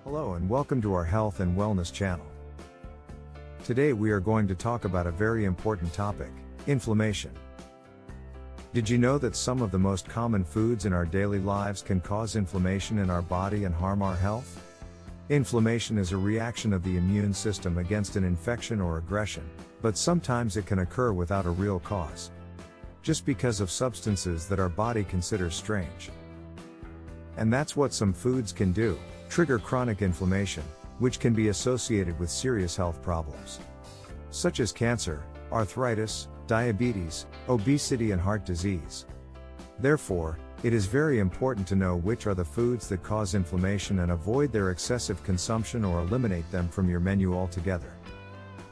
Hello and welcome to our health and wellness channel. Today we are going to talk about a very important topic, inflammation. Did you know that some of the most common foods in our daily lives can cause inflammation in our body and harm our health? Inflammation is a reaction of the immune system against an infection or aggression, but sometimes it can occur without a real cause, just because of substances that our body considers strange. And that's what some foods can do: trigger chronic inflammation, which can be associated with serious health problems, such as cancer, arthritis, diabetes, obesity and heart disease. Therefore, it is very important to know which are the foods that cause inflammation and avoid their excessive consumption or eliminate them from your menu altogether.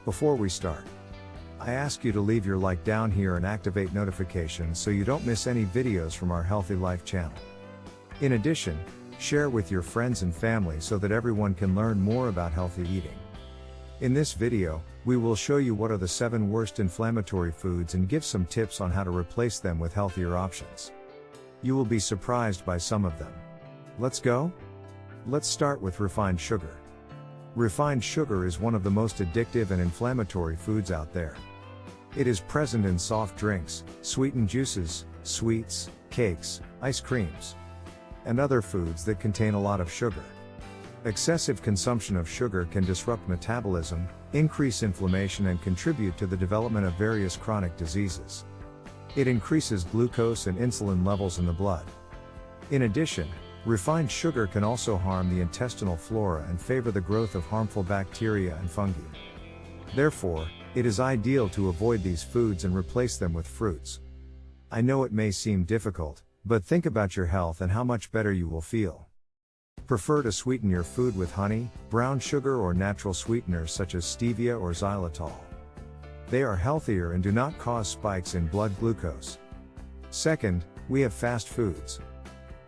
Before we start, I ask you to leave your like down here and activate notifications so you don't miss any videos from our Healthy Life channel. In addition, share with your friends and family so that everyone can learn more about healthy eating. In this video, we will show you what are the 7 worst inflammatory foods and give some tips on how to replace them with healthier options. You will be surprised by some of them. Let's go? Let's start with refined sugar. Refined sugar is one of the most addictive and inflammatory foods out there. It is present in soft drinks, sweetened juices, sweets, cakes, ice creams, and other foods that contain a lot of sugar. Excessive consumption of sugar can disrupt metabolism, increase inflammation and contribute to the development of various chronic diseases. It increases glucose and insulin levels in the blood. In addition, refined sugar can also harm the intestinal flora and favor the growth of harmful bacteria and fungi. Therefore, it is ideal to avoid these foods and replace them with fruits. I know it may seem difficult, but think about your health and how much better you will feel. Prefer to sweeten your food with honey, brown sugar or natural sweeteners such as stevia or xylitol. They are healthier and do not cause spikes in blood glucose. Second, we have fast foods.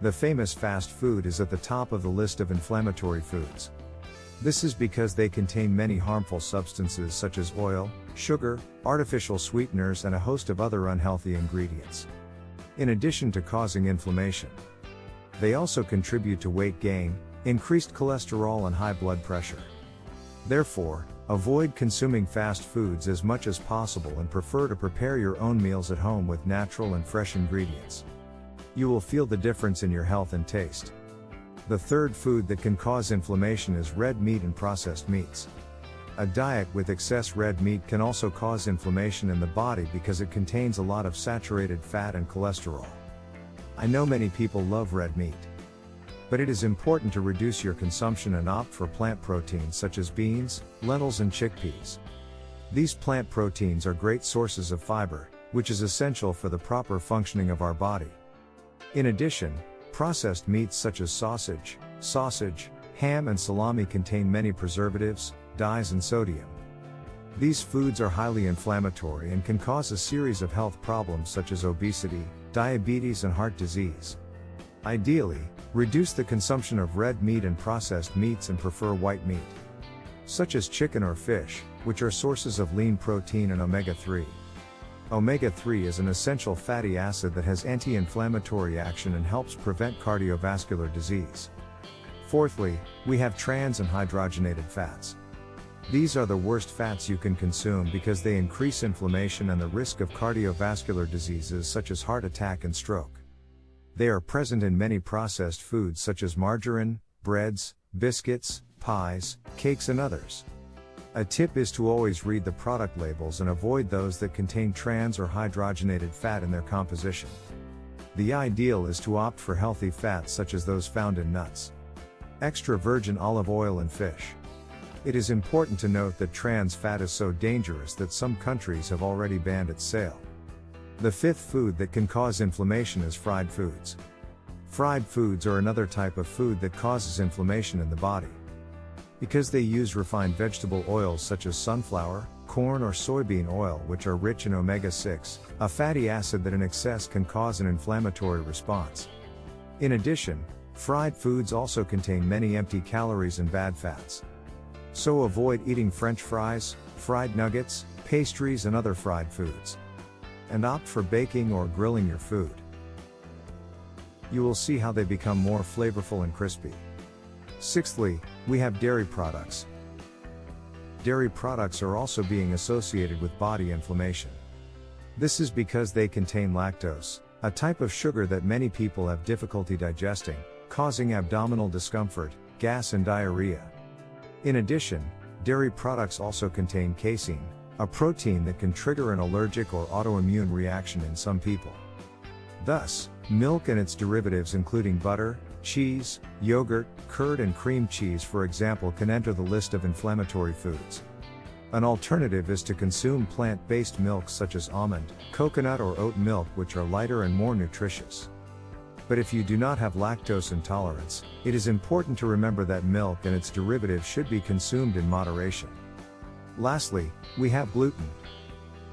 The famous fast food is at the top of the list of inflammatory foods. This is because they contain many harmful substances such as oil, sugar, artificial sweeteners and a host of other unhealthy ingredients. In addition to causing inflammation, they also contribute to weight gain, increased cholesterol and high blood pressure. Therefore, avoid consuming fast foods as much as possible and prefer to prepare your own meals at home with natural and fresh ingredients. You will feel the difference in your health and taste. The third food that can cause inflammation is red meat and processed meats. A diet with excess red meat can also cause inflammation in the body because it contains a lot of saturated fat and cholesterol. I know many people love red meat, but it is important to reduce your consumption and opt for plant proteins such as beans, lentils and chickpeas. These plant proteins are great sources of fiber, which is essential for the proper functioning of our body. In addition, processed meats such as sausage, ham and salami contain many preservatives, dyes and sodium. These foods are highly inflammatory and can cause a series of health problems such as obesity, diabetes and heart disease. Ideally, reduce the consumption of red meat and processed meats and prefer white meat, such as chicken or fish, which are sources of lean protein and omega-3. Omega-3 is an essential fatty acid that has anti-inflammatory action and helps prevent cardiovascular disease. Fourthly, we have trans and hydrogenated fats. These are the worst fats you can consume because they increase inflammation and the risk of cardiovascular diseases such as heart attack and stroke. They are present in many processed foods such as margarine, breads, biscuits, pies, cakes and others. A tip is to always read the product labels and avoid those that contain trans or hydrogenated fat in their composition. The ideal is to opt for healthy fats such as those found in nuts, extra virgin olive oil and fish. It is important to note that trans fat is so dangerous that some countries have already banned its sale. The fifth food that can cause inflammation is fried foods. Fried foods are another type of food that causes inflammation in the body. Because they use refined vegetable oils such as sunflower, corn or soybean oil which are rich in omega-6, a fatty acid that in excess can cause an inflammatory response. In addition, fried foods also contain many empty calories and bad fats. So avoid eating French fries, fried nuggets, pastries and other fried foods. And opt for baking or grilling your food. You will see how they become more flavorful and crispy. Sixthly, we have dairy products. Dairy products are also being associated with body inflammation. This is because they contain lactose, a type of sugar that many people have difficulty digesting, causing abdominal discomfort, gas and diarrhea. In addition, dairy products also contain casein, a protein that can trigger an allergic or autoimmune reaction in some people. Thus, milk and its derivatives including butter, cheese, yogurt, curd and cream cheese for example can enter the list of inflammatory foods. An alternative is to consume plant-based milks such as almond, coconut or oat milk which are lighter and more nutritious. But if you do not have lactose intolerance, it is important to remember that milk and its derivatives should be consumed in moderation. Lastly, we have gluten.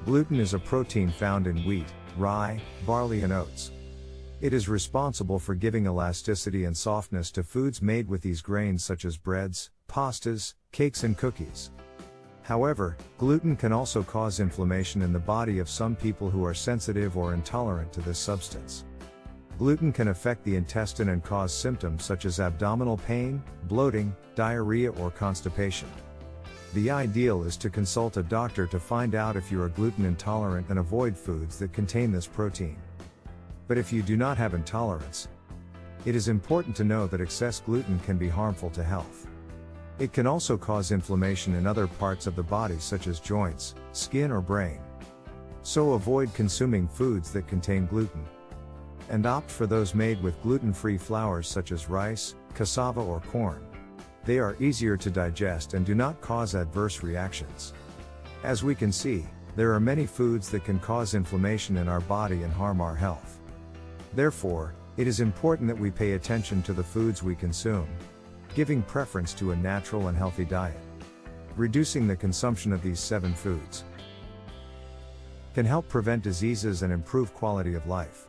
Gluten is a protein found in wheat, rye, barley and oats. It is responsible for giving elasticity and softness to foods made with these grains such as breads, pastas, cakes and cookies. However, gluten can also cause inflammation in the body of some people who are sensitive or intolerant to this substance. Gluten can affect the intestine and cause symptoms such as abdominal pain, bloating, diarrhea or constipation. The ideal is to consult a doctor to find out if you are gluten intolerant and avoid foods that contain this protein. But if you do not have intolerance, it is important to know that excess gluten can be harmful to health. It can also cause inflammation in other parts of the body such as joints, skin or brain. So avoid consuming foods that contain gluten. And opt for those made with gluten-free flours such as rice, cassava or corn. They are easier to digest and do not cause adverse reactions. As we can see, there are many foods that can cause inflammation in our body and harm our health. Therefore, it is important that we pay attention to the foods we consume, giving preference to a natural and healthy diet. Reducing the consumption of these 7 foods can help prevent diseases and improve quality of life.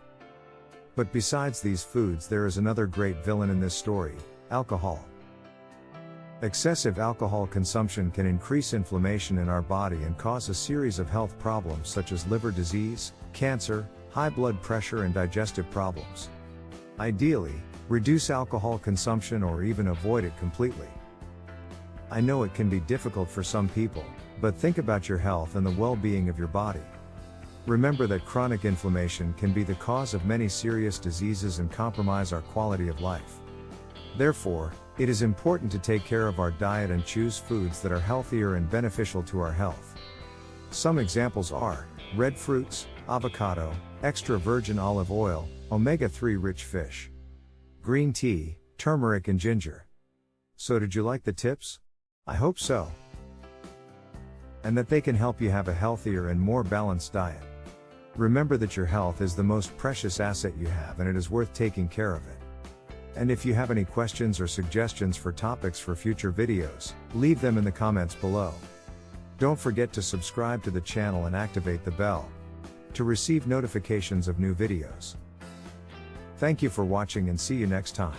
But besides these foods, there is another great villain in this story: alcohol. Excessive alcohol consumption can increase inflammation in our body and cause a series of health problems such as liver disease, cancer, high blood pressure and digestive problems. Ideally, reduce alcohol consumption or even avoid it completely. I know it can be difficult for some people, but think about your health and the well-being of your body. Remember that chronic inflammation can be the cause of many serious diseases and compromise our quality of life. Therefore, it is important to take care of our diet and choose foods that are healthier and beneficial to our health. Some examples are red fruits, avocado, extra virgin olive oil, omega-3 rich fish, green tea, turmeric and ginger. So did you like the tips? I hope so. And that they can help you have a healthier and more balanced diet. Remember that your health is the most precious asset you have and it is worth taking care of it. And if you have any questions or suggestions for topics for future videos, leave them in the comments below. Don't forget to subscribe to the channel and activate the bell to receive notifications of new videos. Thank you for watching and see you next time.